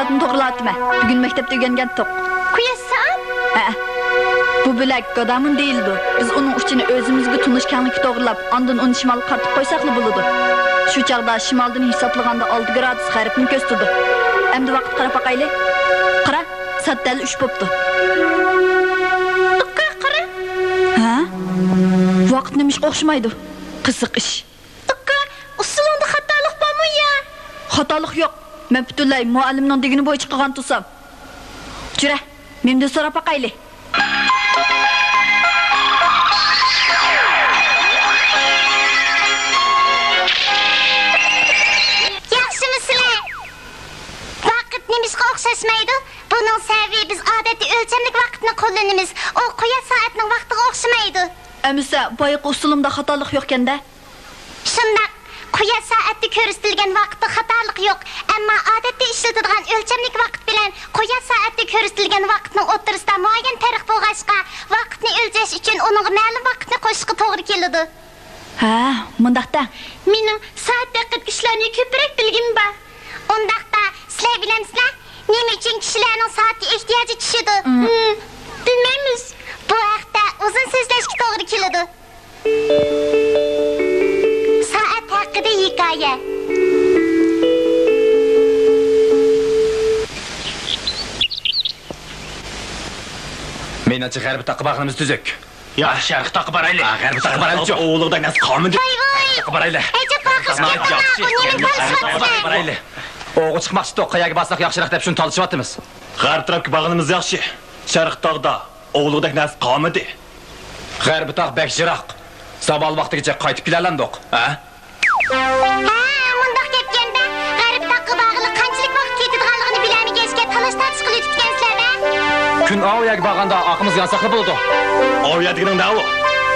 saatini to'g'rilatma. Bugun maktabda o'rgangan to'q. Quyosh soat? Ha. Bu bilak godamun deyildi. Biz uning uchini o'zimizga tunish kenglikka to'g'rilab, ondan uni shimol qartib qo'ysaqli bo'ladi. Shu chaqda shimoldan hisoblaganda 6 gradus g'arbni ko'rsatdi. Endi vaqt qarab boqaylik. Qara, soat dal 3 bo'pti. Qara. Ha? Vaqt nimish o'xshamaydi. Qiziq ish. Usulunda xatolik bormi ya? Xatolik yo'q. Men butunlay muallimning degini bo'yicha qilgan tursam. Jura, mendan so'rab boqaylik. Yaxshimisizlar? Vaqt nimishga o'xshashmaydi. Buning sababi biz odatda o'lchamlik vaqtni qo'llanamiz. U quyosh soatining vaqtiga o'xshamaydi. Amisa, boyiq usulumda xatolik yo'q-kanda. Shundoq, quyosh soatda ko'rsatilgan vaqtda xatolik yo'q, ammo odatda ishlatiladigan o'lchamlik vaqt bilan quyosh soatda ko'rsatilgan vaqtning o'rtasida muayyan farq bo'lg'achqa, vaqtni o'lchash uchun uning ma'lum vaqtni qo'shishga to'g'ri keladi. Ha, mundaqda. Mening soat daqiq ishlarni ko'proq bilgim bor. Undaqda sizlar bilamsizlar, nima uchun kishilarning soatga ehtiyoji tushadi? Bilmaymiz. Bu haqda uzun so'zlashga to'g'ri keladi. Soat haqida hikoya. Menimcha g'arbi taqib aqlimiz tuzuk. Ya sharq taqib boraylik. G'arbi taqib boraylik. O'g'liqda nas qomidi. Voy. Taqib boraylik. Ajab Boraylik. O'g'il chiqmoqchi to'q qayaga bassaq yaxshiroq deb shuni tolishyapmiz. G'arb tarafga bag'inimiz yaxshi. Sharq tog'da o'g'liqda nas qomidi. G'arbi taq bek jiroq. Sabal vaqtigacha qaytib kelalandiq, ha? Mundaq ketganda g'arb taqqa bog'liq qanchalik vaqt ketadiganligini bilmagachga talash-tartib qilib yutgansizlar-da. Kun oyoq bag'anda aqimiz yansaqli bo'ldi. Oyoqdigining davi.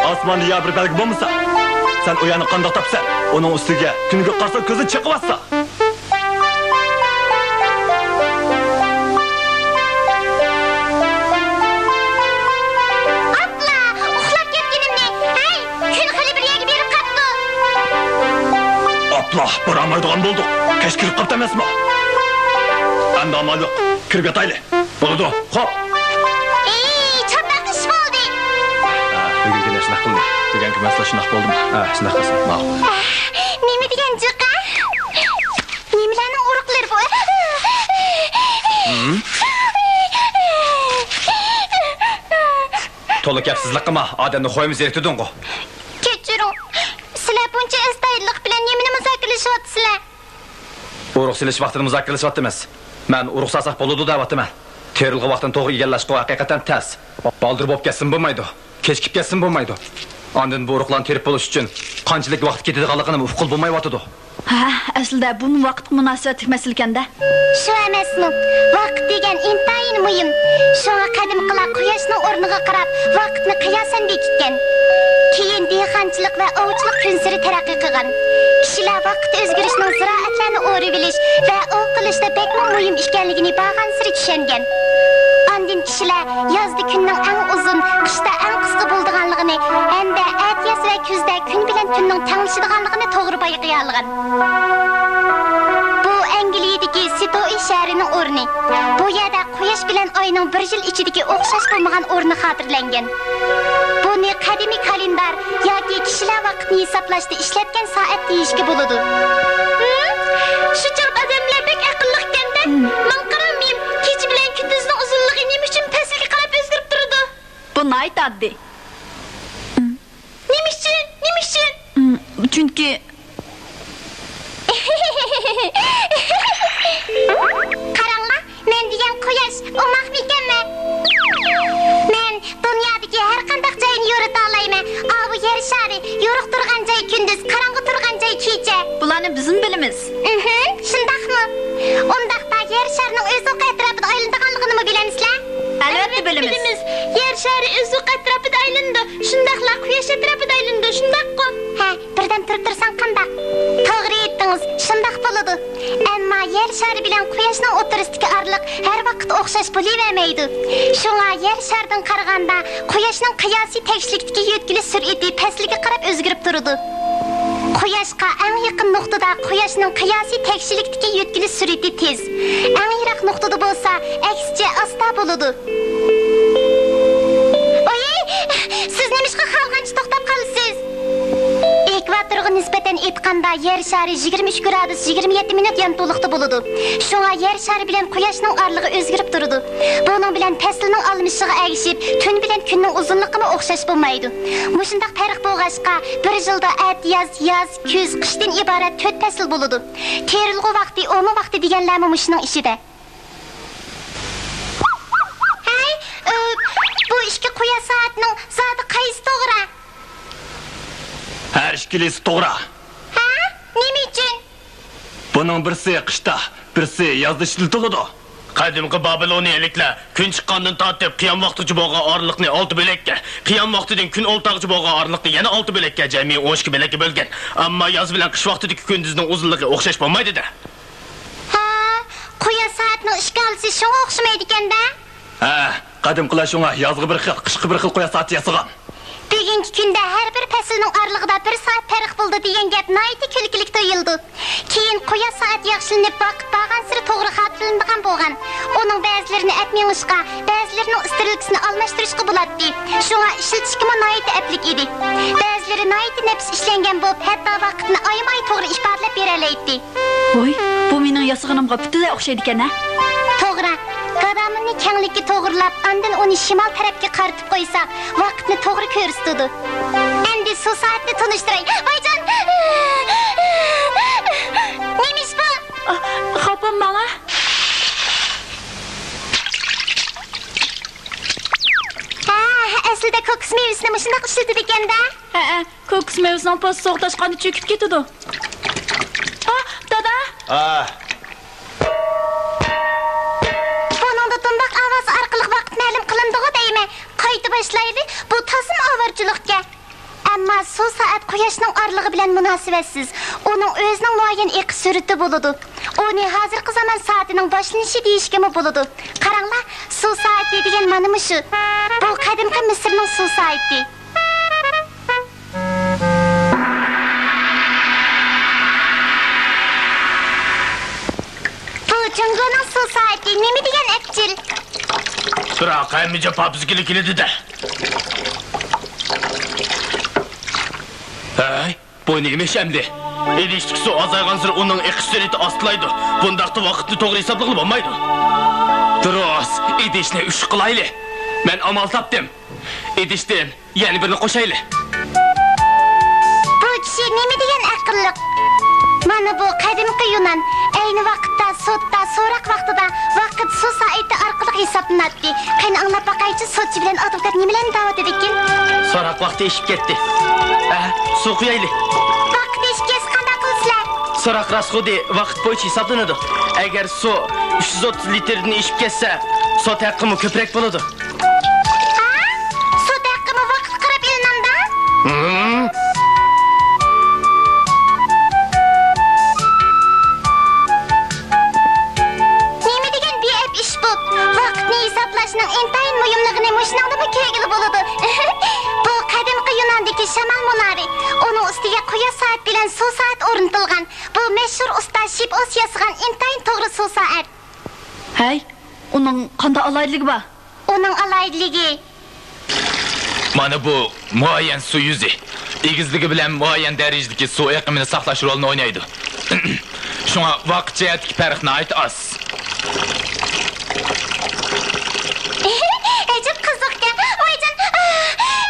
Osmonda ya bir belgi bo'lmasa, sen uyani qandoq topsan, uning ustiga tunga qarsa ko'zi chiqyapsa. Apla, baramaydigan bo'ldik. Kech kirib qapti emasmi? Endi amal yo'q. Kirib yotaylik. Bo'ladi. Xo'p. Chapaq ish bo'ldi. Bugun kela shunaqa qildi. Bugungi masala shunaqa bo'ldimi? Ha, shunaqa qilsin. Ma'qul. Nima degan jiqa? Nimalarning uruqlari bu? To'liq gapsizlik qilma. Odamni qo'yimiz eritding-ku. Kechiring. Sizlar buncha istaylik bilan nimani muzokaralashyapsizlar? Urug' silish vaqtini muzokaralashyapmiz. Men urug' sasak bo'ladi deyapman. Terilg'i vaqtini to'g'ri egallashga haqiqatan tez. Baldir bo'lib ketsin bo'lmaydi. Kechikib ketsin bo'lmaydi. Ondan bu urug'larni terib bo'lish uchun qanchalik vaqt ketadiganligini uqul bo'lmayotdi. Ha, aslida bu vaqt munosabatli masala ekanda. Shu emasmi? Vaqt degan intayin muhim. Shunga qadimqilar quyoshning o'rniga qarab vaqtni qiyosan bekitgan. Keyin dehqonchilik va ovchilik prinsipini taraqqiy qilgan. Kishilar vaqt o'zgarishning ziroatlarni o'rib bilish va ov qilishda bekmi muhim ekanligini bag'ansiri tushungan. Ondan kishilar yozda kunning eng uzun, qishda eng qisqa bo'lganligini hamda atiyas va kuzda kun bilan tunning tanglashadiganligini to'g'ri bayqay olgan. Bu Angliyadagi Sitoy shahrining o'rni. Bu yerda quyosh bilan oyning bir yil ichidagi o'xshash bo'lmagan o'rni xotirlangan. Buni qadimiy kalendar yoki kishilar vaqtni hisoblashda ishlatgan soat deyishga bo'ladi. Shu chaq odamlar bek aqlli ekanda, men qaramayim, kecha bilan kunduzning uzunligi nima uchun pastga qarab o'zgarib turadi? Bu aytadi. Nima uchun? Chunki qaranglar, men degan quyosh, u maxfiy-ekanman. Men dunyodagi har qanday joyni yorita olmayman. Bu yer shari, yo'riq turgan joy kunduz, qorong'i turgan joy kecha. bularni bizim bilimiz. Shundaqmi? Undaqda yer sharining o'z atrofida aylanadiganligini bilamizlar? Albatta bilimiz. Yer shari o'z atrofida aylandi. Shundaqla quyosh atrofida aylandi. Shundaqmi? Ha, birdan turib tursan qanday? To'g'ri aytdingiz. Shundaq bo'ladi. Ammo yer shari bilan quyoshning o'rtasidagi oraliq har vaqt o'xshash bo'lavermaydi. Shunga yer sharidan qaraganda quyoshning qiyosiy tekislikdagi yetkilish sur'ati pastligiga qarab o'zgarib turadi. Quyoshga eng yaqin nuqtada quyoshning qiyosiy tekislikdagi yetkilish sur'ati tez. Eng yiroq nuqtada bo'lsa, aksicha asta bo'ladi. Oy, siz nimishqa xalqancha to'xtab qolsiz? Ekvatorga nisbatan aytganda yer shari 23 gradus 27 minut yo'ntoqlikda bo'ladi. Shunga yer shari bilan quyoshning orlig'i o'zgarib turadi. Buning bilan faslning almashishiga ergishib, tun bilan kunning uzunligini o'xshash bo'lmaydi. Mushundaq farq bo'lg'achqa, bir yilda yoz, kuz, qishdan iborat 4 fasl bo'ladi. Terilg'i vaqti, o'mi vaqti deganlarmi mushuning ishida. Hey, bu ishga quyosh soatining zoti qaysi to'g'ri? Her ikilisi to'g'ri. Ha? Nima uchun? Buning birisi qishda, birisi yozda ishlatiladi. Qadimgi Babiloniyaliklar kun chiqqandan tortib qiyom vaqtigacha bo'lgan orliqni 6 bo'lakka, qiyom vaqtidan kun o'ltog'icha bo'lgan orliqni yana 6 bo'lakka, jami 12 bo'lakka bo'lgan. Ammo yoz bilan qish vaqtidagi kunduzning uzunligi o'xshash bo'lmaydi-da. Ha, quyosh soatining ishgalisi shunga o'xshamaydi ekanda? Ha, qadimqilar shunga yozgi bir xil, qishki bir xil quyosh soati yasagan. Bugungi kunda har bir faslning orlig'ida 1 soat farq bo'ldi degan gap nihoyatda kulkilik tuyuldi. Keyin quyosh soat yaxshilanib vaqt borgan siri to'g'ri xatlanadigan bo'lgan. Uning ba'zilarini atmingishga, ba'zilarini istilkisini almashtirishga bo'ladi. Shunga ishlatishga nihoyatda aplik edi. Ba'zilari nihoyatda nafs ishlangan bo'lib, hatto vaqtni oymay to'g'ri ifodalab bera oladi. Voy, bu mening yasag'inimga butunlay o'xshaydi ekan-a? To'g'ri. Qadamini kengligi to'g'rilab, andin uni shimol tarafga qaratib qo'ysak, vaqtni to'g'ri ko'rsatadi. Endi shu soatni tunishtiray. Voyjon! Nimish bu? Xopam manga. Ha, aslida ko'kis mevasini shunday ishlatadi ekanda. Ha, ko'kis mevasining posti so'qtashqanda cho'kib ketadi. Dada. Qayta boshlaydi. Bu tasım avarchilikka. Ammo shu soat quyoshning orlig'i bilan munosabatsiz. Uning o'zining muayyan iqi surati bo'ladi. Uni hozirgi zamon soatining boshlanishi deyishga bo'ladi. Qaranglar, shu soat degan mana shu. Bu qadimgi Misrning shu soati. Bu Jungoning shu soati nima degan akchil? Biroq hammaga papizgili keladi-da. Hey, bu nima endi? Idishlik suv azaygan sir uning iqtisodiyati ostlaydi. Bundaqda vaqtni to'g'ri hisoblab bo'lmaydi. Durus, idishni 3 qilayli. Men amal topdim. Idishdan yana birini qo'shayli. Bu kishi nima degan aqlliq? Mana bu qadimgi Yunan ayni vaqtda sotda so'roq vaqtida vaqt shu soati orqali hisoblanadi. Qani anglab boqaychi, sotchi bilan advokat nimalarni da'vat ekan? So'roq vaqti eshib ketdi. Suv quyayli. Vaqt eshib qanday qilsizlar? So'roq rasxodi vaqt bo'yicha hisoblanadi. Agar suv 330 litrni eshib ketsa, suv taqimi ko'proq bo'ladi. Ha? Suv taqimi vaqt qarab ilinanda? Hisoblashning intayin muhimligini mushuningda kelgili bo'ladi. Bu qadimgi Yunondagi shamal munari. Uning ustiga quyosh soat bilan suv soat o'rnatilgan. Bu mashhur usta Shibos yasagan intayin to'g'ri suv soat. Hey, uning qanday alaydiligi bor? Uning alaydiligi Mana bu muayyan suv yuzi. Egizligi bilan muayyan darajadagi suv iqimini saqlash rolini o'ynaydi. Shunga vaqt jihatdagi farqni ayt as. Ecep qiziqgan. Voyjon,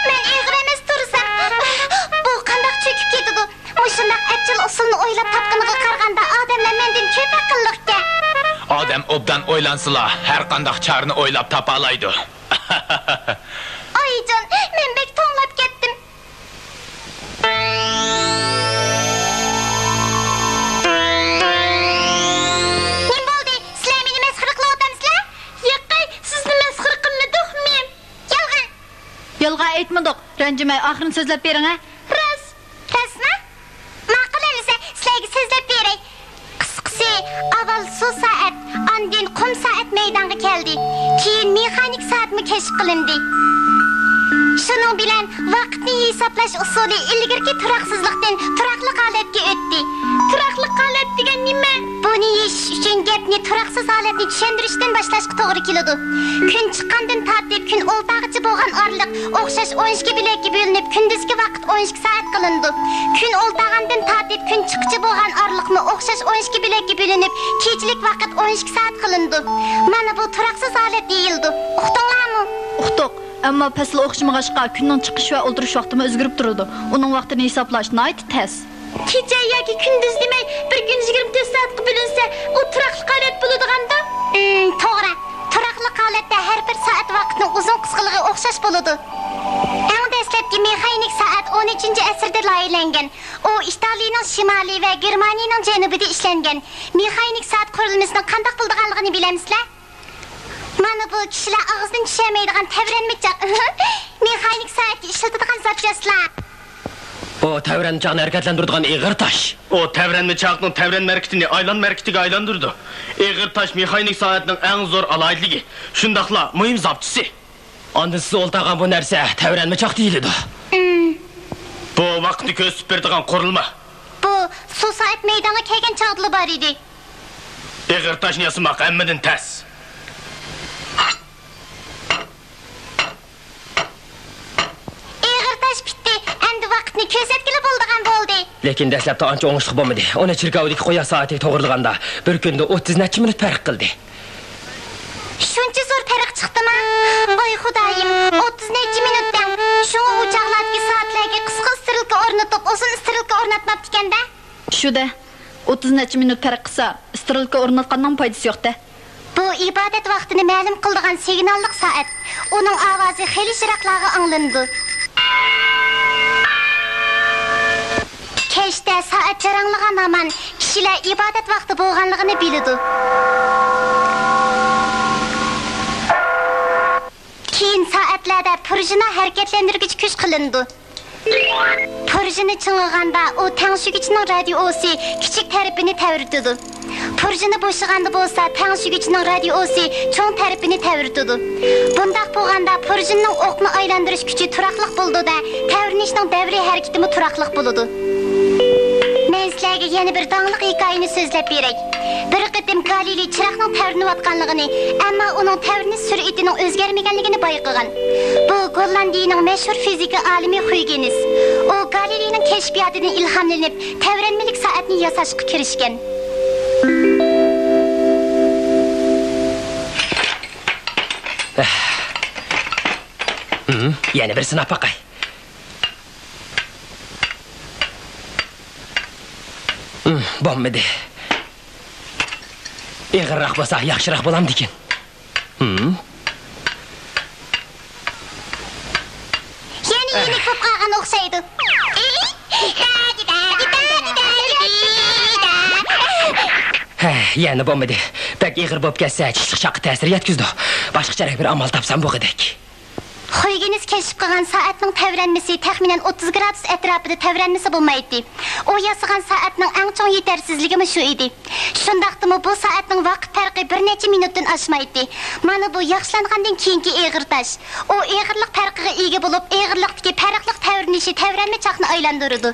men ig'ramas tursam. Bu qanday cho'kib ketadi? Mushundaq achil usulni o'ylab topqiniga qaraganda odamlar mendan ko'p aqlliqka. Odam obdan o'ylansila, har qanday charni o'ylab topa oladi. Oyjon, men bek to'nglab ketdim. Nim bo'ldi? Sizlar meni masxara qilib o'tamsizlar? Yo'qay, sizni masxara qilmadik men. Yolg'on. Yolg'on aytmadik. Ranjimay, oxirini so'zlab bering-a. Rasmi? Ma'qullansa, sizlarga so'zlab beray. Qisqasi, avval suv soat, andin qum soat maydonga keldi. Keyin mexanik soatmi kashf qilindi. Shuning bilan vaqtni hisoblash usuli ilgirki turaqsizlikdan turaqli holatga o'tdi. Turaqli holat degan nima? Bu Buni yeyish uchun gapni turaqsiz holatni tushuntirishdan boshlashga to'g'ri keladi. Kun chiqqandan tortib kun o'ltag'icha bo'lgan orliq o'xshash 12 bilakka bo'linib, kunduzgi vaqt 12 soat qilindi. Kun o'ltag'andan tortib kun chiqqichi bo'lgan orliqni o'xshash 12 bilakka bo'linib, kechlik vaqt 12 soat qilindi. Mana bu turaqsiz holat deyildi. Uqdinglarmi? Uqdiq. Ammo fasl o'qishmag'achqa kunning chiqish va o'ldirish vaqtimi o'zgarib turadi. Uning vaqtini hisoblash nihoyat tez. Kecha yoki kunduz demay, bir kun 24 soatga bo'linsa, u turaqli holat bo'ladiganda? To'g'ri. Turaqli holatda har bir soat vaqtning uzun qisqaligi o'xshash bo'ladi. Eng dastlabki mexanik soat 13-asrda loyihalangan. U Italiyaning shimoliy va Germaniyaning janubida ishlangan. Mexanik soat qurilmasining qanday bo'lganligini bilamsizlar? Mana bu kishilar og'izdan tushamaydigan tavranmichoq. Mexanik soatga ishlatadigan zapchastlar. O tavranchoqni harakatlantiradigan ig'ir tosh. O tavranchoqning tavranma harakatini aylanma harakatiga aylantirdi. Ig'ir tosh mexanik soatning eng zo'r aloyitligi. Shundaqla muhim zapchisi. Ondan siz o'ltagan bu narsa tavranchoq deyiladi. Bu vaqtni ko'rsatib beradigan qurilma. Bu su soat maydonga kelgan chog'li bor edi. Ig'ir toshni yasamoq hammadan tez. Bitti. Endi vaqtni ko'rsatkili bo'ldigan bo'ldi. Lekin dastlabda ancha o'ngishli bo'lmadi. Ona chirkavdagi qo'ya soatiga to'g'rilganda bir kunda 30 necha minut farq qildi. Shuncha zo'r farq chiqdimi? Voy xudoyim, 30 necha minutdan shu uchoqlardagi soatlarga qisqa istirilka o'rnatib, uzun istirilka o'rnatmabdi ekanda. Shuda 30 necha minut farq qilsa, istirilka o'rnatganning foydasi yo'q-da. Bu ibodat vaqtini ma'lum qiladigan signallik soat. Uning ovozi xeyli yiroqlarga anglandi. Kechda soat jaranglagan aman kishilar ibodat vaqti bo'lganligini biladi. Keyin soatlarda prujina harakatlantirgich kuch qilindi. Prujina ching'iganda u tangshug'ichning radiosi kichik tarafini tavirtadi. Prujina bo'shaganda bo'lsa, tangshug'ichning radiosi cho'ng tarafini tavirtadi. Bundaq bo'lganda prujinaning o'qni aylantirish kuchi turaqliq bo'ldi-da, tavirnishning davriy harakatimi turaqliq bo'ladi. Men sizlarga yana bir danglik hikoyani so'zlab beray. Bir qitim Galiley chiroqning tavirnayotganligini, ammo uning tavirnish sur'atining o'zgarmaganligini bayqagan. Bu Gollandiyaning mashhur fizika olimi Huygens. U Galileyning kashfiyotidan ilhomlanib, taviranmalik soatni yasashga kirishgan. Yana bir sinab baqay. Bo'lmadi. Ig'irroq bo'lsa, yaxshiroq bo'lamdi ekan. Yana yenik bo'lib qolgan o'xshaydi. Yana bo'lmadi. Bak ig'ir bo'lib ketsa, chiqishaqqa ta'sir yetkazdi. Boshqacharoq bir amal topsam bo'g'idek. Huygens keşif qilgan soatning tavranmasi taxminan 30 gradus atrofida tavranmasi bo'lmaydi. U yasagan soatning eng chong yetarsizligi shu edi. Shundaqdimi bu soatning vaqt farqi bir necha minutdan oshmaydi. Mana bu yaxshilangandan keyingi ig'ir tosh. U ig'irlik farqiga ega bo'lib, ig'irlikdagi farqli tavranishi tavranma chaqni aylantiradi.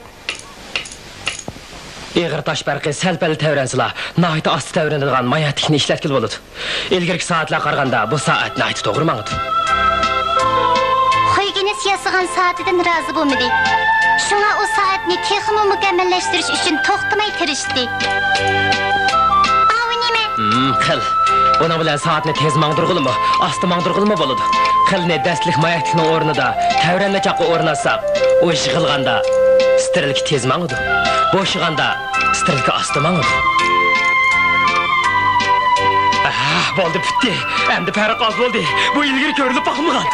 Ig'ir tosh farqi sal-pal tavransizlar, nihoyat osti tavranadigan mayatikni ishlatgan bo'ladi. Ilgirki soatlar qaraganda bu soat nihoyat to'g'ri ma'noda. Huygens yasagan soatidan rozi bo'lmadi. Shunga u soatni texnik mukammallashtirish uchun to'xtamay tirishdi. Avnime? Qil. Buna bilan soatni tez mangdirg'ilmi, osti mangdirg'ilmi bo'ladi. Qilni dastlik mayatikning o'rnida tavranma chaqqa o'rnatsak, u yig'ilganda strilka tez mangdi. Bo'shig'anda strilka osti mangdi. Bo'ldi, bitti. Endi farq oz bo'ldi. Bu ilgari ko'rilib boqmagan.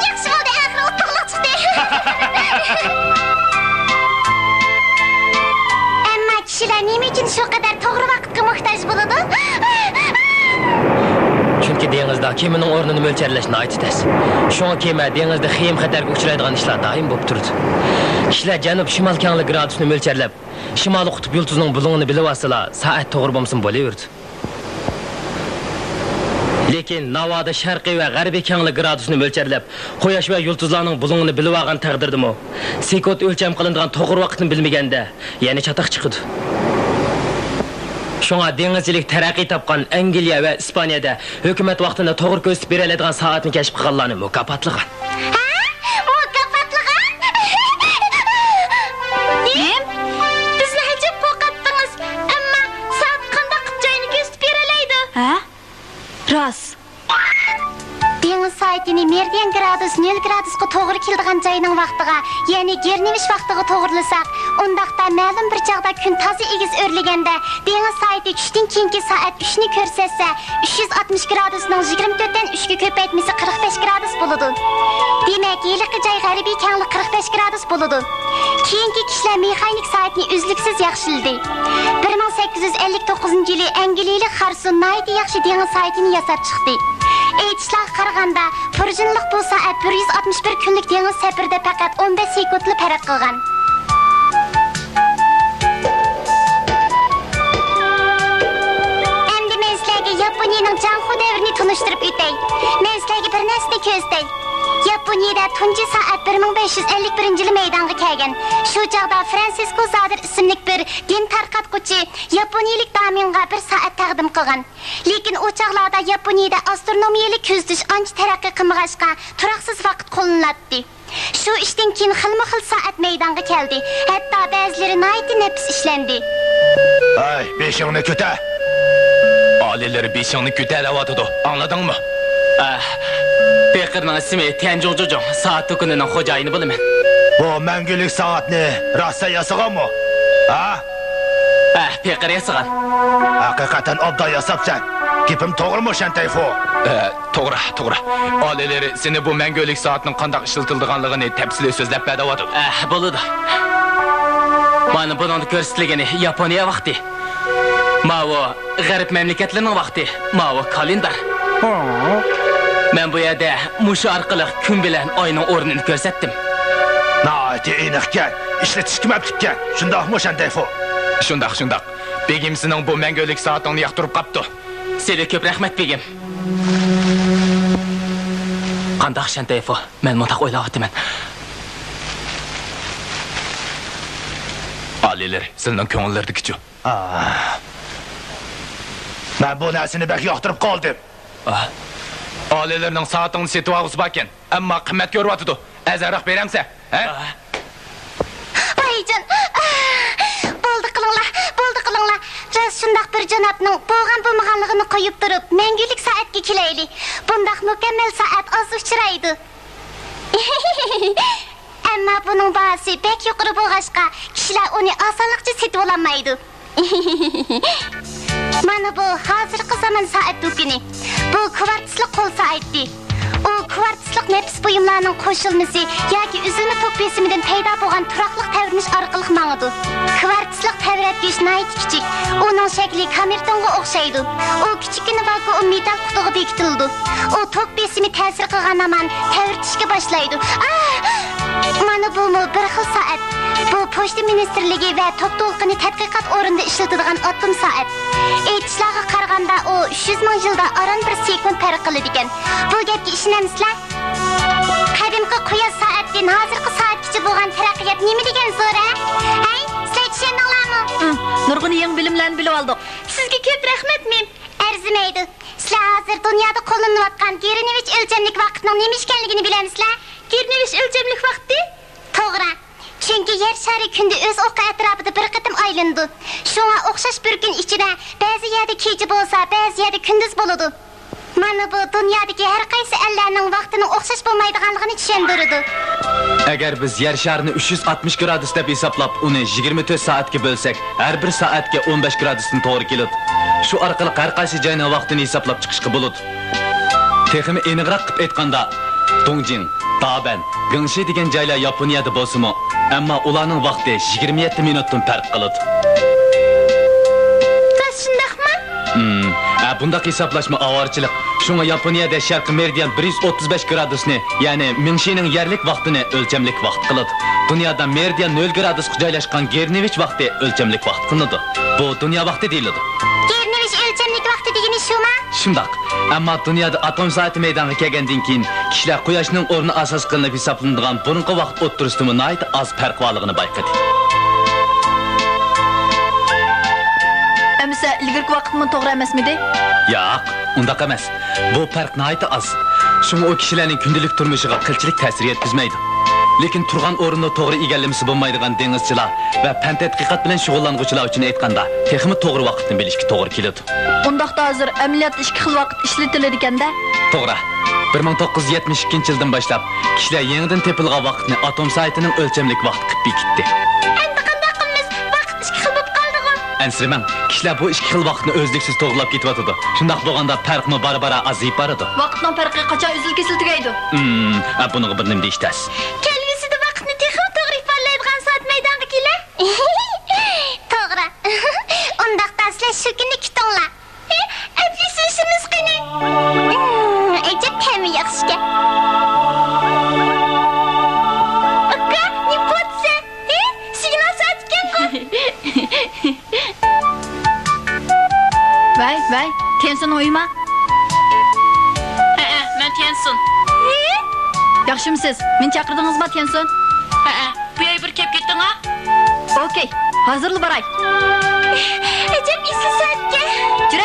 Yaxshi bo'ldi, axir o'ttiqliq chiqdi. Ammo kishilar nima uchun shu qadar to'g'ri vaqtga muhtoj bo'ladi? Chunki dengizda kemaning o'rnini mo'ljalashni aytasiz. Shunga kema dengizda xiyim xatarga uchraydigan ishlar doim bo'lib turdi. Kishilar janub-shimol kenglik gradusini mo'ljallab, shimoliy qutb yulduzining bulung'ini bilib olsalar, soat to'g'ri bo'lmasa bo'laverdi. Lekin navoda sharqiy va g'arbiy kenglik gradusini mo'ljallab, quyosh va yulduzlarning bulung'ini bilib olgan taqdirdami, sekund o'lcham qilinadigan to'g'ri vaqtni bilmaganda, yana chatoq chiqadi. Şoňa deňizçilik taraqqiy tapgan Angliya we İspaniyada hökümet wagtyna togry köstüp bereledigan saatni keşif kılganlarny mukapatlagan. Bizni hajab qo'rqatdingiz, ammo soat qanday qilib joyini ko'rsatib beraleydi? Ha? Ras. Dengiz saatini Meridian gradus 0 gradusga to'g'ri keladigan joyning vaqtiga, ya'ni Greenwich vaqtiga to'g'rilasak, undaqda ma'lum bir chaqda kun toza egiz o'rliganda dengiz saati tushdan keyingi soat 3 ni ko'rsatsa, 360 gradusning 24 dan 3 ga ko'paytmasi 45 gradus bo'ladi. Demak, yiliqi joy g'arbiy kenglik 45 gradus bo'ladi. Keyingi kishilar mexanik soatni uzluksiz yaxshiladi. 1859-yili Angliyalik Harrison Knight yaxshi dengiz soatini yasab chiqdi. Aytishlarga qaraganda, Virginlik bu soat 161 kunlik dengiz safarida faqat 15 sekundli farq qilgan. Endi men sizlarga Yaponiyaning Janhu davrini tunishtirib o'tay. Men sizlarga bir narsani ko'rsatay. Yaponiyada tunji soat 1551-yili maydonga kelgan. Shu chaqda Fransisko Zadir ismli bir din tarqatquchi yaponiyalik daminga bir soat taqdim qilgan. Lekin o chaqlarda Yaponiyada astronomiyalik ko'zdish ancha taraqqiy qilmag'achqa turaqsiz vaqt qo'llaniladi. Shu ishdan keyin xilma-xil soat maydonga keldi. Hatto ba'zilari nihoyatda nafis ishlandi. Ay, beşiğini küte. Alileri beşiğini küte elevatıdı. Anladın mı? Bekirning ismi Tenjojojo, saat dükününün hocayını bilaman. Bu мәңгілік saatni rasta yasagan mı? Ha? Bekir yasagan. Hakikaten obda yasapsan. Gipim doğru mu Şentayfo? To'g'ri. Alileri seni bu мәңгілік saatning qandaq işletildiganligini tepsili sözlep bedavadı. Bo'ladi. Mana bunun ko'rsatilgani Yaponiya vaqti. Mavo g'arb mamlakatlarning vaqti. Mavo kalendar. Men bu yerda mushu orqali kun bilan oyning o'rnini ko'rsatdim. Naati aniqkan, ishlatishkimabdikkan. Shundaqmi Şentayfo? Shundaq. Begim sening bu мәңгілік saatingni yoqtirib qapti. Sizga ko'p rahmat begim. Qandaq Şentayfo? Men mundaq o'ylayapman. Aliler, senin ko'ngillardi kichu. Ben bu narsani bak yoqtirib qoldim. Alilerning saatingni setib olg'isi bakan, ammo qimmat ko'ryotidu. Azarroq beramsa, ha? Aycan, bo'ldi qilinglar. Ras shundaq bir janobning bo'lgan-bo'lmaganligini qo'yib turib, мәңгілік soatga kelaylik. Bundaq mukammal soat oz uchraydi. Ammo buning bahosi bek yuqori bo'lg'achqa, kishilar uni osonlikcha setib olmaydi. Mana bu hozirgi zamon soat do'koni. Bu kvartslik qo'l soati. O kvartslik nefis buyumlarning qo'shilmasi yoki uzilma to'p besimidan paydo bo'lgan turaqliq tavrinish orqali mang'idi. Kvartslik tavratgish nihoyat kichik. Uning shakli kamertonga o'xshaydi. U kichikina vakuum metal qutiga bekitildi. O to'p besimi ta'sir qilgan aman tavritishga boshlaydi. Mana bu bir xil soat. Bu pochta ministrligi va to'p to'lqini tadqiqot o'rinida ishlatiladigan atom soat. Aytishlarga qaraganda u 300 ming yilda aron bir sekund farq qiladi ekan. Bu gapga ishonamsizlar? Qadimgi quyosh soatdan hozirgi soatgacha bo'lgan taraqqiyot nima degan so'ra? Hay, sizlar tushundinglarmi? Nurg'un yangi bilimlarni bilib oldik. Sizga ko'p rahmat men. Arzimaydi. Sizlar hozir dunyoda qo'llanayotgan Greenwich o'lchamlik vaqtning nima ekanligini bilamsizlar? Greenwich o'lchamlik vaqti? To'g'ri. Chunki yer shari kunda o'z o'qi atrofida bir qatim aylandi. Shunga o'xshash bir kun ichida ba'zi yerda kecha bo'lsa, ba'zi yerda kunduz bo'ladi. Mana bu dunyodagi har qaysi allarning vaqtining o'xshash bo'lmaydiganligini tushundiradi. Agar biz yer sharini 360 gradus deb hisoblab, uni 24 soatga bo'lsak, har bir soatga 15 gradusdan to'g'ri keladi. Shu orqali har qaysi joyning vaqtini hisoblab chiqishga bo'ladi. Texmi aniqroq qilib aytganda, Dongjing, Daban, Gingshi degan joylar Yaponiyada bo'lsa-mu, ammo ularning vaqti 27 minutdan farq qiladi. Shundaqmi? Bundaq hisoblashma avorchilik. Shunga Yaponiyada sharqiy meridian 135 gradusni, ya'ni Mingshining yerlik vaqtini o'lchamlik vaqt qiladi. Dunyoda meridian 0 gradusga joylashgan Greenwich vaqti o'lchamlik vaqt qilinadi. Bu dunyo vaqti deyiladi. Greenwich o'lchamlik vaqti degani shumi? Shundaq. Ammo dunyoda atom soati maydonga kelgandan keyin kishilar quyoshning o'rni asos qilinib hisoblanadigan burunqi vaqt o'ttirisida nihoyat oz farq borligini bayqadi. Amsa ilgirki vaqtmi to'g'ri emasmidi? Yo'q, undaq emas. Bu farq nihoyat oz. Shunga o kishilarning kundalik turmushiga qilchilik ta'sir yetkazmaydi. Lekin turgan o'rinni to'g'ri egallamasi bo'lmaydigan dengizchilar va fan tadqiqot bilan shug'ullanuvchilar uchun aytganda, texmi to'g'ri vaqtni bilishga to'g'ri keladi. Undaqda hozir amaliyot ikki xil vaqt ishlatiladi ekanda. To'g'ri. 1972-yildan boshlab kishilar yangidan tepilgan vaqtni atom saytining o'lchamlik vaqti qilib bekitdi. Endi qanday qilamiz? Vaqt ikki xil bo'lib qoldi-ku. Ansirman, kishilar bu ikki xil vaqtni o'zliksiz to'g'rilab ketyapti. Shundaq bo'lganda farqmi bara aziyib boradi. Vaqtning farqi qachon uzil-kesil tugaydi? Buniga bir nima deysiz? Kelgusida vaqtni texnik to'g'ri ifodalaydigan soat maydonga kelar. To'g'ri. Undaqda sizlar shu kunni kutinglar. Afsusimiz qani. Ajab ham yaxshi. Aka, ne bo'tsa? Signal soatgan-ku. Vay, Tensun uyma. Men Tensun. Yaxshimisiz? Men chaqirdingizmi Tensun? Bu yoy bir kelib ketding ha? Okey, hozirli boray. Ajab isli soatga. Jura